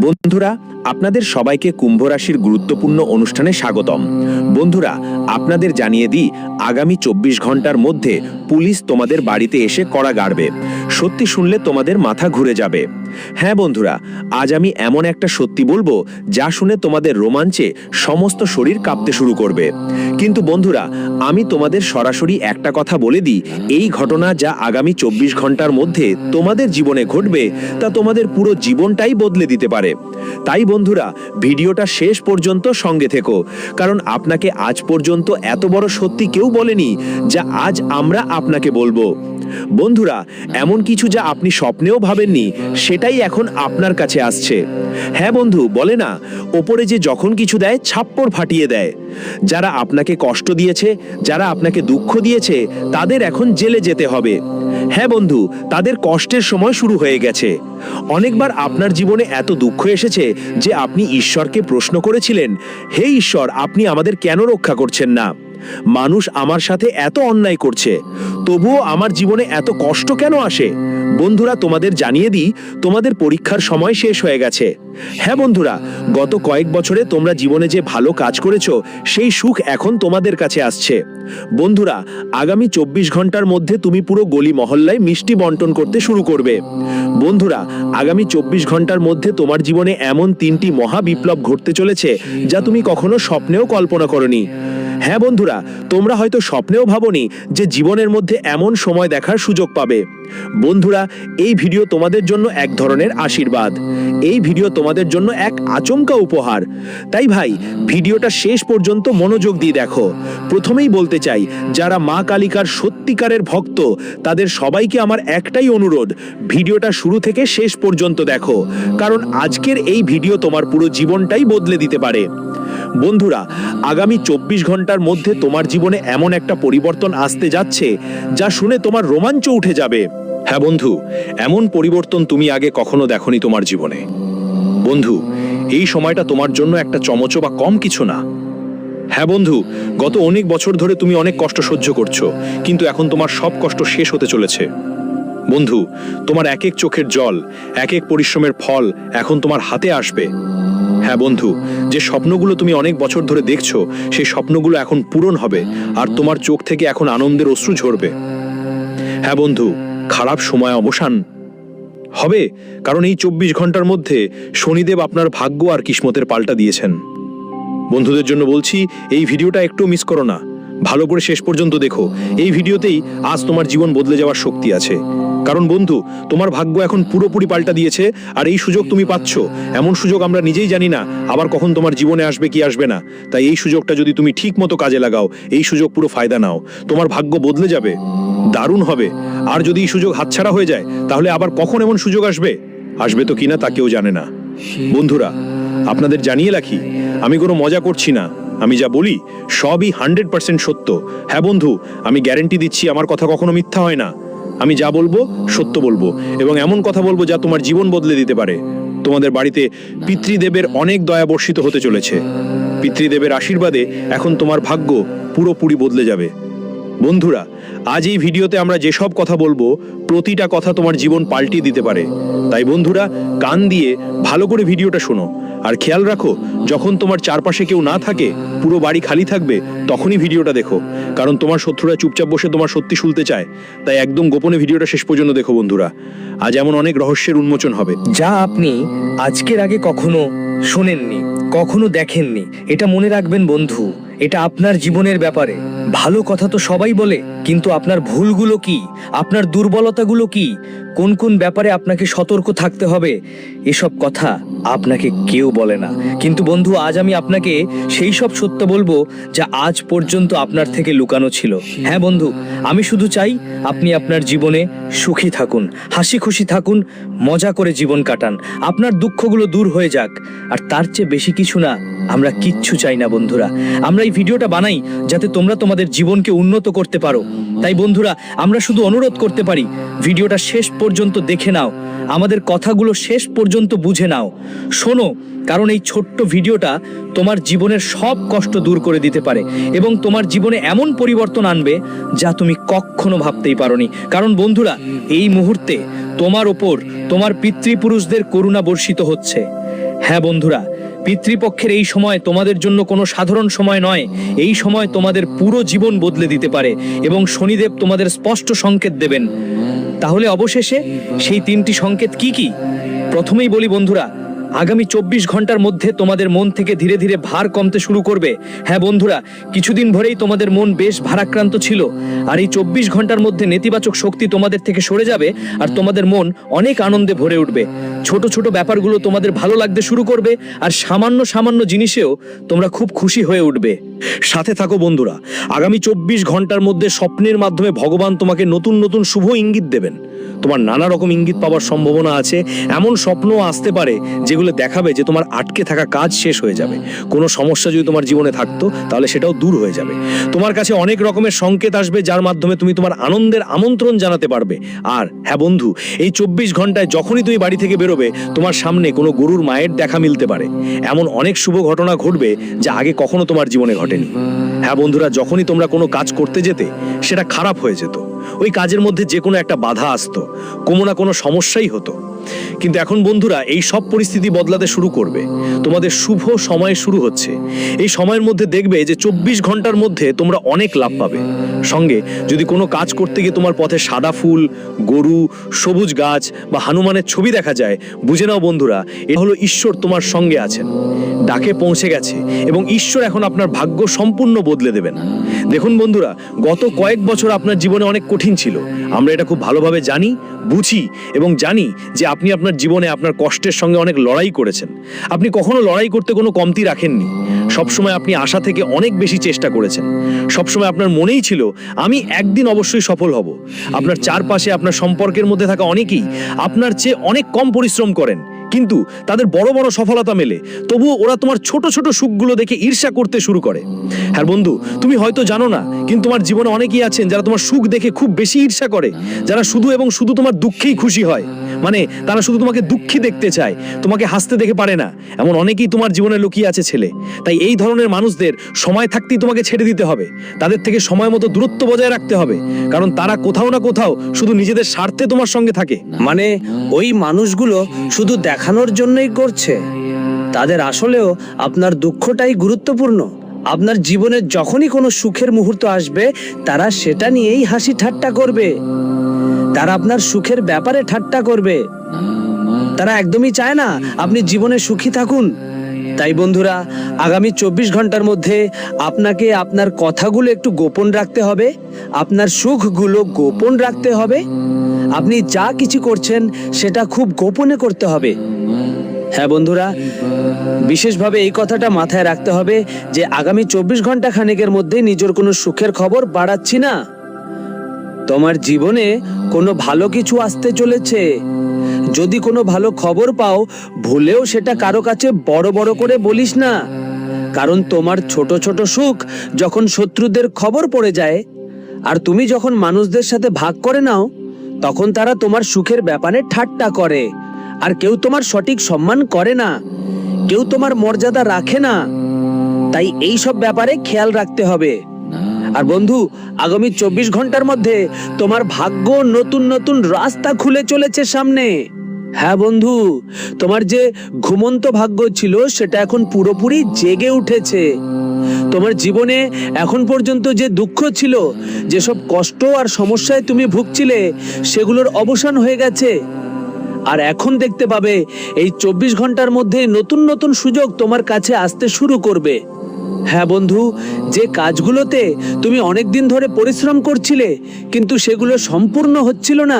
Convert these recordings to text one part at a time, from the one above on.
বন্ধুরা, আপনাদের সবাইকে কুম্ভ রাশির গুরুত্বপূর্ণ অনুষ্ঠানে স্বাগতম। বন্ধুরা, আপনাদের জানিয়ে দিই, আগামী 24 ঘন্টার মধ্যে পুলিশ তোমাদের বাড়িতে এসে কড়া গাড়বে। সত্যি শুনলে তোমাদের মাথা ঘুরে যাবে। হ্যাঁ বন্ধুরা, আজ আমি এমন একটা সত্যি বলবো যা শুনে তোমাদের রোমাঞ্চে সমস্ত শরীর কাঁপতে শুরু করবে। কিন্তু বন্ধুরা, আমি তোমাদের সরাসরি একটা কথা বলে দিই, এই ঘটনা যা আগামী 24 ঘন্টার মধ্যে তোমাদের জীবনে ঘটবে তা তোমাদের পুরো জীবনটাই বদলে দিতে পারে। তাই বন্ধুরা, ভিডিওটা শেষ পর্যন্ত সঙ্গে থেকো, কারণ আপনাকে আজ পর্যন্ত এত বড় সত্যি কেউ বলেনি যা আজ আমরা আপনাকে বলবো। বন্ধুরা, এমন কিছু যা আপনি স্বপ্নেও ভাবেননি সেটাই এখন আপনার কাছে আসছে। হ্যাঁ বন্ধু, বলে না, ওপরে যে যখন কিছু দেয় ছাপ্পড় ফাটিয়ে দেয়। যারা আপনাকে কষ্ট দিয়েছে, যারা আপনাকে দুঃখ দিয়েছে, তাদের এখন জেলে যেতে হবে। হ্যাঁ বন্ধু, তাদের কষ্টের সময় শুরু হয়ে গেছে। অনেকবার আপনার জীবনে এত দুঃখ এসেছে যে আপনি ঈশ্বরকে প্রশ্ন করেছিলেন, হে ঈশ্বর, আপনি আমাদের কেন রক্ষা করছেন না? মানুষ আমার সাথে এত অন্যায় করছে, তবুও আমার জীবনে এত কষ্ট কেন আসে? বন্ধুরা, তোমাদের জানিয়ে দিই, তোমাদের পরীক্ষার সময় শেষ হয়ে গেছে। হ্যাঁ বন্ধুরা, গত কয়েক বছরে তোমরা জীবনে যে ভালো কাজ করেছো সেই সুখ এখন তোমাদের কাছে আসছে। বন্ধুরা, আগামী 24 ঘন্টার মধ্যে তুমি পুরো গলি মহল্লায় মিষ্টি বন্টন করতে শুরু করবে। বন্ধুরা, আগামী 24 ঘন্টার মধ্যে তোমার জীবনে এমন 3টি মহা বিপ্লব ঘটতে চলেছে যা তুমি কখনো স্বপ্নেও কল্পনা করোনি। হ্যাঁ বন্ধুরা, তোমরা হয়তো স্বপ্নেও ভাবোনি যে জীবনের মধ্যে এমন সময় দেখার সুযোগ পাবে। বন্ধুরা, এই ভিডিও তোমাদের জন্য এক ধরনের আশীর্বাদ। এই ভিডিও তোমাদের জন্য এক আচমকা উপহার। তাই ভাই, ভিডিওটা শেষ পর্যন্ত মনোযোগ দিয়ে দেখো। প্রথমেই বলতে চাই, যারা মা কালিকার সত্যিকারের ভক্ত তাদের সবাইকে আমার একটাই অনুরোধ, ভিডিওটা শুরু থেকে শেষ পর্যন্ত দেখো, কারণ আজকের এই ভিডিও তোমার পুরো জীবনটাই বদলে দিতে পারে। বন্ধুরা, আগামী 24 ঘন্টার মধ্যে তোমার জীবনে এমন একটা পরিবর্তন আসতে যাচ্ছে যা শুনে তোমার রোমাঞ্চ উঠে যাবে। হ্যাঁ বন্ধু, এমন পরিবর্তন তুমি আগে কখনো দেখোনি তোমার জীবনে। বন্ধু, এই সময়টা তোমার জন্য একটা চমচো বা কম কিছু না। হ্যাঁ বন্ধু, গত অনেক বছর ধরে তুমি অনেক কষ্ট সহ্য করছো, কিন্তু এখন তোমার সব কষ্ট শেষ হতে চলেছে। বন্ধু, তোমার এক এক চোখের জল, এক এক পরিশ্রমের ফল এখন তোমার হাতে আসবে। হ্যাঁ বন্ধু, যে স্বপ্নগুলো তুমি অনেক বছর ধরে দেখছো সেই স্বপ্নগুলো এখন পূরণ হবে, আর তোমার চোখ থেকে এখন আনন্দের অশ্রু ঝরবে। হ্যাঁ বন্ধু, খারাপ সময় অবসান হবে, কারণ এই 24 ঘন্টার মধ্যে শনিদেব আপনার ভাগ্য আর কিসমতের পাল্টা দিয়েছেন। বন্ধুদের জন্য বলছি, এই ভিডিওটা একটু মিস করো না, ভালো করে শেষ পর্যন্ত দেখো। এই ভিডিওতেই আজ তোমার জীবন বদলে যাওয়ার শক্তি আছে। কারণ বন্ধু, তোমার ভাগ্য এখন পুরোপুরি পাল্টা দিয়েছে, আর এই সুযোগ তুমি পাচ্ছ। এমন সুযোগ আমরা নিজেই জানি না আবার কখন তোমার জীবনে আসবে কি আসবে না। তাই এই সুযোগটা যদি তুমি ঠিক মতো কাজে লাগাও, এই সুযোগ পুরো ফায়দা নাও, তোমার ভাগ্য বদলে যাবে, দারুণ হবে। আর যদি এই সুযোগ হাতছাড়া হয়ে যায়, তাহলে আবার কখন এমন সুযোগ আসবে তো কিনা তা কেউ জানে না। বন্ধুরা, আপনাদের জানিয়ে রাখি, আমি কোনো মজা করছি না। আমি যা বলি সবই 100% সত্য। হ্যাঁ বন্ধু, আমি গ্যারেন্টি দিচ্ছি আমার কথা কখনো মিথ্যা হয় না। আমি যা বলবো সত্য বলবো, এবং এমন কথা বলবো যা তোমার জীবন বদলে দিতে পারে। তোমাদের বাড়িতে পিতৃদেবের অনেক দয়া বর্ষিত হতে চলেছে। পিতৃদেবের আশীর্বাদে এখন তোমার ভাগ্য পুরোপুরি বদলে যাবে। বন্ধুরা, আজ এই ভিডিওতে আমরা যেসব কথা বলবো প্রতিটা কথা তোমার জীবন পাল্টিয়ে দিতে পারে। তাই বন্ধুরা, কান দিয়ে ভালো করে ভিডিওটা শোনো, আর খেয়াল রাখো, যখন তোমার চারপাশে কেউ না থাকে, পুরো বাড়ি খালি থাকবে, তখনই ভিডিওটা দেখো, কারণ তোমার শত্রুরা চুপচাপ বসে তোমার সত্যি শুনতে চায়। তাই একদম গোপনে ভিডিওটা শেষ পর্যন্ত দেখো বন্ধুরা। আজ এমন অনেক রহস্যের উন্মোচন হবে যা আপনি আজকের আগে কখনো শোনেননি, কখনো দেখেননি। এটা মনে রাখবেন বন্ধু, এটা আপনার জীবনের ব্যাপারে। ভালো কথা তো সবাই বলে, কিন্তু আপনার ভুলগুলো কি, আপনার দুর্বলতাগুলো কি, কোন কোন ব্যাপারে আপনাকে সতর্ক থাকতে হবে, এসব কথা আপনাকে কেউ বলে না। কিন্তু বন্ধু, আজ আমি আপনাকে সেই সব সত্য বলবো যা আজ পর্যন্ত আপনার থেকে লুকানো ছিল। হ্যাঁ বন্ধু, আমি শুধু চাই আপনি আপনার জীবনে সুখী থাকুন, হাসি খুশি থাকুন, মজা করে জীবন কাটান, আপনার দুঃখগুলো দূর হয়ে যাক। আর তার চেয়ে বেশি কিছু না আমরা কিচ্ছু চাই না বন্ধুরা। আমরা এই ভিডিওটা বানাই যাতে তোমরা তোমাদের জীবনকে উন্নত করতে পারো। তাই বন্ধুরা, আমরা শুধু অনুরোধ করতে পারি, ভিডিওটা শেষ পর্যন্ত দেখে নাও, আমাদের কথাগুলো শেষ পর্যন্ত বুঝে নাও, শোনো, কারণ এই ছোট্ট ভিডিওটা তোমার জীবনের সব কষ্ট দূর করে দিতে পারে এবং তোমার জীবনে এমন পরিবর্তন আনবে যা তুমি কখনো ভাবতেই পারোনি। কারণ বন্ধুরা, এই মুহূর্তে তোমার ওপর তোমার পিতৃপুরুষদের করুণা বর্ষিত হচ্ছে। হ্যাঁ বন্ধুরা, পিতৃপক্ষের এই সময় তোমাদের জন্য কোনো সাধারণ সময় নয়। এই সময় তোমাদের পুরো জীবন বদলে দিতে পারে এবং শনিদেব তোমাদের স্পষ্ট সংকেত দেবেন। তাহলে অবশেষে সেই 3টি সংকেত কি কি? প্রথমেই বলি বন্ধুরা, আগামী 24 ঘন্টার মধ্যে তোমাদের মন থেকে ধীরে ধীরে ভার কমতে শুরু করবে। হ্যাঁ বন্ধুরা, কিছুদিন ধরেই তোমাদের মন বেশ ভারাক্রান্ত ছিল, আর এই 24 ঘন্টার মধ্যে নেতিবাচক শক্তি তোমাদের থেকে সরে যাবে আর তোমাদের মন অনেক আনন্দে ভরে উঠবে। ছোট ছোট ব্যাপারগুলো তোমাদের ভালো লাগতে শুরু করবে, আর সামান্য সামান্য জিনিসেও তোমরা খুব খুশি হয়ে উঠবে। সাথে থাকো বন্ধুরা, আগামী 24 ঘন্টার মধ্যে স্বপ্নের মাধ্যমে ভগবান তোমাকে নতুন নতুন শুভ ইঙ্গিত দেবেন। তোমার নানা রকম ইঙ্গিত পাওয়ার সম্ভাবনা আছে। এমন স্বপ্নও আসতে পারে যেগুলো দেখাবে যে তোমার আটকে থাকা কাজ শেষ হয়ে যাবে। কোনো সমস্যা যদি তোমার জীবনে থাকতো তাহলে সেটাও দূর হয়ে যাবে। তোমার কাছে অনেক রকমের সংকেত আসবে যার মাধ্যমে তুমি তোমার আনন্দের আমন্ত্রণ জানাতে পারবে। আর হ্যাঁ বন্ধু, এই 24 ঘন্টায় যখনই তুমি বাড়ি থেকে বেরোবে, তোমার সামনে কোনো গরুর মায়ের দেখা মিলতে পারে। এমন অনেক শুভ ঘটনা ঘটবে যা আগে কখনো তোমার জীবনে ঘটেনি। হ্যাঁ বন্ধুরা, যখনই তোমরা কোনো কাজ করতে যেতে সেটা খারাপ হয়ে যেত, ওই কাজের মধ্যে যে কোনো একটা বাধা আসতো, কোনো না কোনো সমস্যাই হতো। কিন্তু এখন বন্ধুরা এই সব পরিস্থিতি বদলাতে শুরু করবে। তোমাদের শুভ সময় শুরু হচ্ছে। এই সময়ের মধ্যে দেখবে যে 24 ঘন্টার মধ্যে তোমরা অনেক লাভ পাবে। সঙ্গে যদি কোনো কাজ করতে গিয়ে তোমার পথে সাদা ফুল, গরু, সবুজ গাছ বা হনুমানের ছবি দেখা যায়, বুঝে নাও বন্ধুরা, এটা হলো ঈশ্বর তোমার সঙ্গে আছেন, ডাকে পৌঁছে গেছে এবং ঈশ্বর এখন আপনার ভাগ্য সম্পূর্ণ বদলে দেবেন। দেখুন বন্ধুরা, গত কয়েক বছর আপনার জীবনে অনেক কঠিন ছিল। আমরা এটা খুব ভালোভাবে জানি, বুঝি এবং জানি যে আপনি আপনার জীবনে আপনার কষ্টের সঙ্গে অনেক লড়াই করেছেন। আপনি কখনো লড়াই করতে কোনো কমতি রাখেননি। সবসময় আপনি আশা থেকে অনেক বেশি চেষ্টা করেছেন। সবসময় আপনার মনেই ছিল আমি একদিন অবশ্যই সফল হব। আপনার চারপাশে আপনার সম্পর্কের মধ্যে থাকা অনেকেই আপনার চেয়ে অনেক কম পরিশ্রম করেন, কিন্তু তাদের বড় বড় সফলতা মেলে। তবুও ওরা তোমার ছোট ছোট সুখগুলো দেখে ঈর্ষা করতে শুরু করে। হ্যাঁ বন্ধু, তুমি হয়তো জানো না, কিন্তু তোমার জীবনে অনেকেই আছেন যারা তোমার সুখ দেখে খুব বেশি ঈর্ষা করে, যারা শুধু এবং শুধু তোমার দুঃখেই খুশি হয়। মানে তারা শুধু তোমাকে দুঃখী দেখতে চায়, তোমাকে হাসতে দেখে পারে না। এমন অনেকেই তোমার জীবনে লুকিয়ে আছে ছেলে। তাই এই ধরনের মানুষদের সময় থাকতেই তোমাকে ছেড়ে দিতে হবে। তাদের থেকে সময় মতো দূরত্ব বজায় রাখতে হবে, কারণ তারা কোথাও না কোথাও শুধু নিজেদের স্বার্থে তোমার সঙ্গে থাকে। মানে ওই মানুষগুলো শুধু দেখানোর জন্যই করছে, তাদের আসলেও আপনার দুঃখটাই গুরুত্বপূর্ণ। আপনার জীবনে যখনই কোনো সুখের মুহূর্ত আসবে, তারা সেটা নিয়েই হাসি ঠাট্টা করবে। তারা আপনার সুখের ব্যাপারে ঠাট্টা করবে। তারা একদমই চায় না আপনি জীবনে সুখী থাকুন। তাই বন্ধুরা, আগামী 24 ঘন্টার মধ্যে আপনাকে আপনার কথাগুলো একটু গোপন রাখতে হবে, আপনার সুখগুলো গোপন রাখতে হবে। আপনি যা কিছু করছেন সেটা খুব গোপনে করতে হবে। হ্যাঁ বন্ধুরা, বিশেষভাবে এই কথাটা মাথায় রাখতে হবে যে আগামী 24 ঘন্টা খানেকের মধ্যে নিজের কোনো সুখের খবর বাড়াচ্ছি না। তোমার জীবনে কোনো ভালো কিছু আসতে চলেছে। যদি কোনো ভালো খবর পাও, ভুলেও সেটা কারো কাছে বড় বড় করে বলিস না, কারণ তোমার ছোট ছোট সুখ যখন শত্রুদের খবর পড়ে যায় আর তুমি যখন মানুষদের সাথে ভাগ করে নাও, তখন তারা তোমার সুখের ব্যাপারে ঠাট্টা করে। আর কেউ তোমার সঠিক সম্মান করে না, কেউ তোমার মর্যাদা রাখে না। তাই এই সব ব্যাপারে খেয়াল রাখতে হবে। আর বন্ধু, আগামী 24 ঘন্টার মধ্যে তোমার ভাগ্য নতুন নতুন রাস্তা খুলে চলেছে সামনে। হ্যাঁ বন্ধু, তোমার যে ঘুমন্ত ভাগ্য ছিল সেটা এখন পুরোপুরি জেগে উঠেছে। তোমার জীবনে এখন পর্যন্ত যে দুঃখ ছিল, যেসব কষ্ট আর সমস্যায় তুমি ভুগছিলে, সেগুলোর অবসান হয়ে গেছে। আর এখন দেখতে পাবে এই 24 ঘন্টার মধ্যে নতুন নতুন সুযোগ তোমার কাছে আসতে শুরু করবে। হ্যাঁ বন্ধু, যে কাজগুলোতে তুমি অনেক দিন ধরে পরিশ্রম করছিলে কিন্তু সেগুলো সম্পূর্ণ হচ্ছিল না,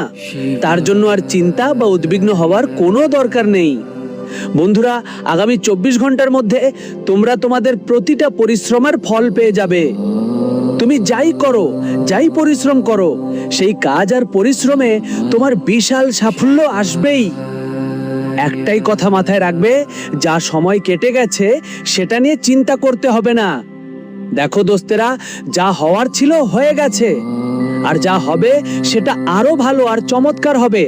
তার জন্য আর চিন্তা বা উদ্বিগ্ন হওয়ার কোনো দরকার নেই। বন্ধুরা, আগামী 24 ঘন্টার মধ্যে তোমরা তোমাদের প্রতিটা পরিশ্রমের ফল পেয়ে যাবে। তুমি যাই করো, যাই পরিশ্রম করো, সেই কাজ আর পরিশ্রমে তোমার বিশাল সাফল্য আসবেই। একটাই কথা মাথায় রাখবে, যা সময় কেটে গেছে সেটা নিয়ে চিন্তা করতে হবে না। দেখো দোস্তেরা, যা হওয়ার ছিল হয়ে গেছে, আর যা হবে সেটা আরো ভালো আর চমৎকার হবে।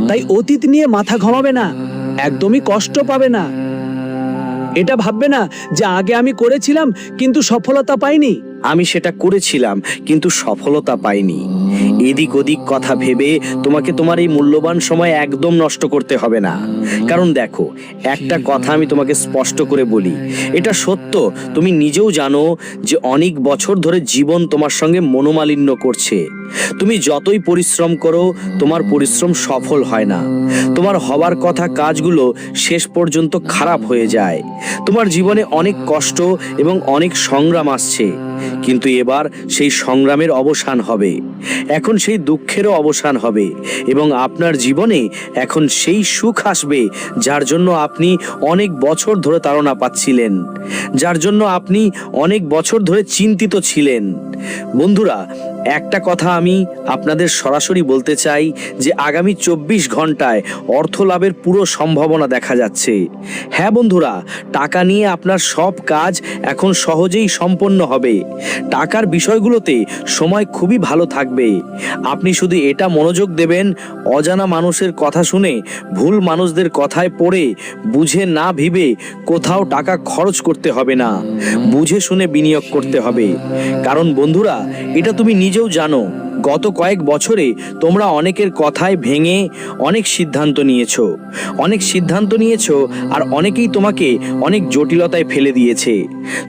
তাই অতীত নিয়ে মাথা ঘামাবে না, একদমই কষ্ট পাবে না। এটা ভাববে না যে আগে আমি করেছিলাম কিন্তু সফলতা পাইনি। আমি সেটা করেছিলাম কিন্তু সফলতা পাইনি। এদিক ওদিক কথা ভেবে তোমাকে তোমার এই মূল্যবান সময় একদম নষ্ট করতে হবে না। কারণ দেখো, একটা কথা আমি তোমাকে স্পষ্ট করে বলি, এটা সত্য, তুমি নিজেও জানো যে অনেক বছর ধরে জীবন তোমার সঙ্গে মনোমালিন্য করছে। তুমি যতই পরিশ্রম করো, তোমার পরিশ্রম সফল হয় না। তোমার হবার কথা কাজগুলো শেষ পর্যন্ত খারাপ হয়ে যায়। তোমার জীবনে অনেক কষ্ট এবং অনেক সংগ্রাম আসছে, কিন্তু এবার সেই সংগ্রামের অবসান হবে। এখন সেই দুঃখেরও অবসান হবে এবং আপনার জীবনে এখন সেই সুখ আসবে যার জন্য আপনি অনেক বছর ধরে তাড়না পাচ্ছিলেন, যার জন্য আপনি অনেক বছর ধরে চিন্তিত ছিলেন। বন্ধুরা, একটা কথা আমি আপনাদের সরাসরি বলতে চাই যে আগামী 24 ঘন্টায় অর্থ লাভের পুরো সম্ভাবনা দেখা যাচ্ছে। হ্যাঁ বন্ধুরা, টাকা নিয়ে আপনার সব কাজ এখন সহজেই সম্পন্ন হবে। টাকার বিষয়গুলোতে সময় খুবই ভালো থাকবে। আপনি শুধু এটা মনোযোগ দেবেন, অজানা মানুষের কথা শুনে, ভুল মানুষদের কথায় পড়ে, বুঝে না ভেবে কোথাও টাকা খরচ করতে হবে না। বুঝে শুনে বিনিয়োগ করতে হবে। কারণ বন্ধুরা, এটা তুমি নিজেও জানো, গত কয়েক বছরে তোমরা অনেকের কথায় ভেঙে অনেক সিদ্ধান্ত নিয়েছো আর অনেকেই তোমাকে অনেক জটিলতায় ফেলে দিয়েছে।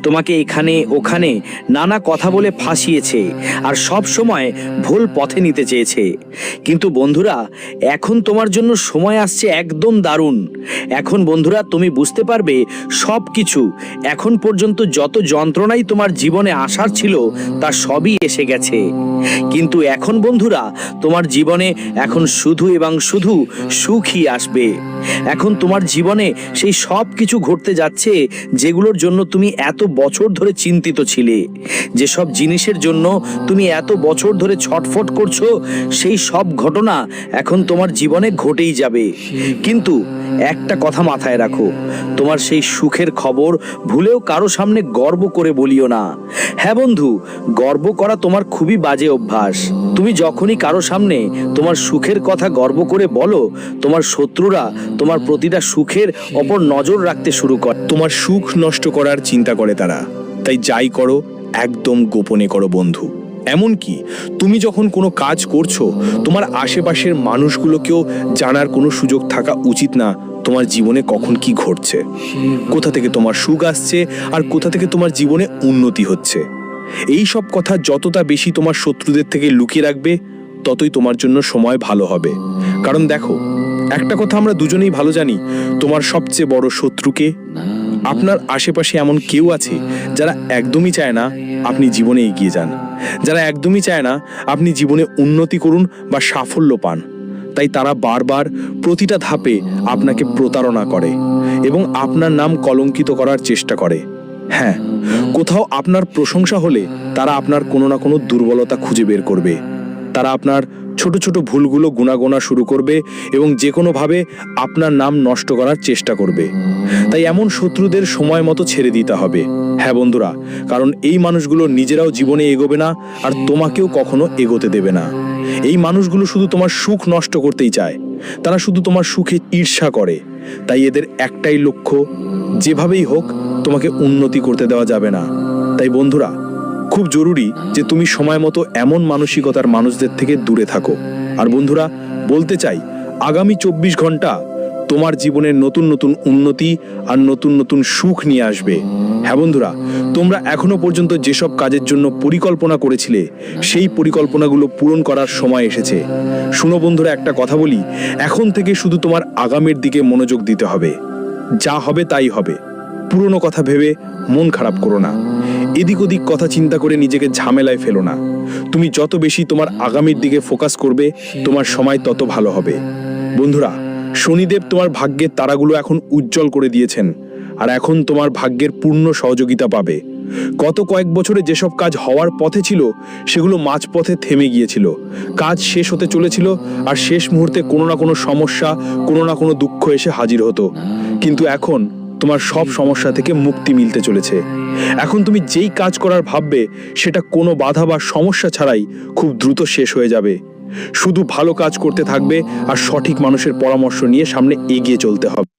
তোমাকে এখানে ওখানে নানা কথা বলে ফাঁসিয়েছে আর সব সময় ভুল পথে নিতে চেয়েছে। কিন্তু বন্ধুরা, এখন তোমার জন্য সময় আসছে একদম দারুণ। এখন বন্ধুরা, তুমি বুঝতে পারবে সব কিছু, এখন পর্যন্ত যত যন্ত্রণাই তোমার জীবনে আসার ছিল তা সবই এসে গেছে। কিন্তু এখন বন্ধুরা, তোমার জীবনে এখন শুধু এবং শুধু সুখই আসবে। এখন তোমার জীবনে সেই সব কিছু ঘটতে যাচ্ছে যেগুলোর জন্য তুমি এত বছর ধরে চিন্তিত ছিলে, যেসব জিনিসের জন্য তুমি এত বছর ধরে ছটফট করছো, সেই সব ঘটনা এখন তোমার জীবনে ঘটেই যাবে। কিন্তু একটা কথা মাথায় রাখো, তোমার সেই সুখের খবর ভুলেও কারো সামনে গর্ব করে বলিও না। হ্যাঁ বন্ধু, গর্ব করা তোমার খুবই বাজে অভ্যাস। তুমি যখনই কারো সামনে তোমার সুখের কথা গর্ব করে বলো, তোমার শত্রুরা তোমার প্রতিটা সুখের ওপর নজর রাখতে শুরু করে। তোমার সুখ নষ্ট করার চিন্তা করে তারা। তাই যাই করো একদম গোপনে করো বন্ধু। এমনকি তুমি যখন কোনো কাজ করছো, তোমার আশেপাশের মানুষগুলোকেও জানার কোনো সুযোগ থাকা উচিত না তোমার জীবনে কখন কি ঘটছে, কোথা থেকে তোমার সুখ আসছে আর কোথা থেকে তোমার জীবনে উন্নতি হচ্ছে। এই সব কথা যতটা বেশি তোমার শত্রুদের থেকে লুকিয়ে রাখবে, ততই তোমার জন্য সময় ভালো হবে। কারণ দেখো, একটা কথা আমরা দুজনেই ভালো জানি, তোমার সবচেয়ে বড় শত্রুকে আপনার আশেপাশে এমন কেউ আছে যারা একদমই চায় না আপনি জীবনে এগিয়ে যান, যারা একদমই চায় না আপনি জীবনে উন্নতি করুন বা সাফল্য পান। তাই তারা বারবার প্রতিটা ধাপে আপনাকে প্রতারণা করে এবং আপনার নাম কলঙ্কিত করার চেষ্টা করে। হ্যাঁ, কোথাও আপনার প্রশংসা হলে তারা আপনার কোনো না কোনো দুর্বলতা খুঁজে বের করবে। তারা আপনার ছোট ছোট ভুলগুলো গুণাগোনা শুরু করবে এবং যে কোনোভাবে আপনার নাম নষ্ট করার চেষ্টা করবে। তাই এমন শত্রুদের সময় মতো ছেড়ে দিতে হবে। হ্যাঁ বন্ধুরা, কারণ এই মানুষগুলো নিজেরাও জীবনে এগোবে না আর তোমাকেও কখনো এগোতে দেবে না। এই মানুষগুলো শুধু তোমার সুখ নষ্ট করতেই চায়, তারা শুধু তোমার সুখে ঈর্ষা করে। তাই এদের একটাই লক্ষ্য, যেভাবেই হোক তোমাকে উন্নতি করতে দেওয়া যাবে না। তাই বন্ধুরা, খুব জরুরি যে তুমি সময় মতো এমন মানসিকতার মানুষদের থেকে দূরে থাকো। আর বন্ধুরা, বলতে চাই, আগামী 24 ঘন্টা তোমার জীবনের নতুন নতুন উন্নতি আর নতুন নতুন সুখ নিয়ে আসবে। হ্যাঁ বন্ধুরা, তোমরা এখনো পর্যন্ত যেসব কাজের জন্য পরিকল্পনা করেছিলে, সেই পরিকল্পনাগুলো পূরণ করার সময় এসেছে। শুনো বন্ধুরা, একটা কথা বলি, এখন থেকে শুধু তোমার আগামীর দিকে মনোযোগ দিতে হবে। যা হবে তাই হবে। পুরনো কথা ভেবে মন খারাপ করো না, এদিক ওদিক কথা চিন্তা করে নিজেকে ঝামেলায় ফেলো না। তুমি যত বেশি তোমার আগামীর দিকে ফোকাস করবে, তোমার সময় তত ভালো হবে। বন্ধুরা, শনিদেব তোমার ভাগ্যের তারাগুলো এখন উজ্জ্বল করে দিয়েছেন আর এখন তোমার ভাগ্যের পূর্ণ সহযোগিতা পাবে। গত কয়েক বছরে যেসব কাজ হওয়ার পথে ছিল, সেগুলো মাঝপথে থেমে গিয়েছিল। কাজ শেষ হতে চলেছিল আর শেষ মুহূর্তে কোনো না কোনো সমস্যা, কোনো না কোনো দুঃখ এসে হাজির হতো। কিন্তু এখন তোমার সব সমস্যা থেকে মুক্তি মিলতে চলেছে। এখন তুমি যেই কাজ করার ভাববে, সেটা কোনো বাধা বা সমস্যা ছাড়াই খুব দ্রুত শেষ হয়ে যাবে। শুধু ভালো কাজ করতে থাকবে আর সঠিক মানুষের পরামর্শ নিয়ে সামনে এগিয়ে চলতে হবে।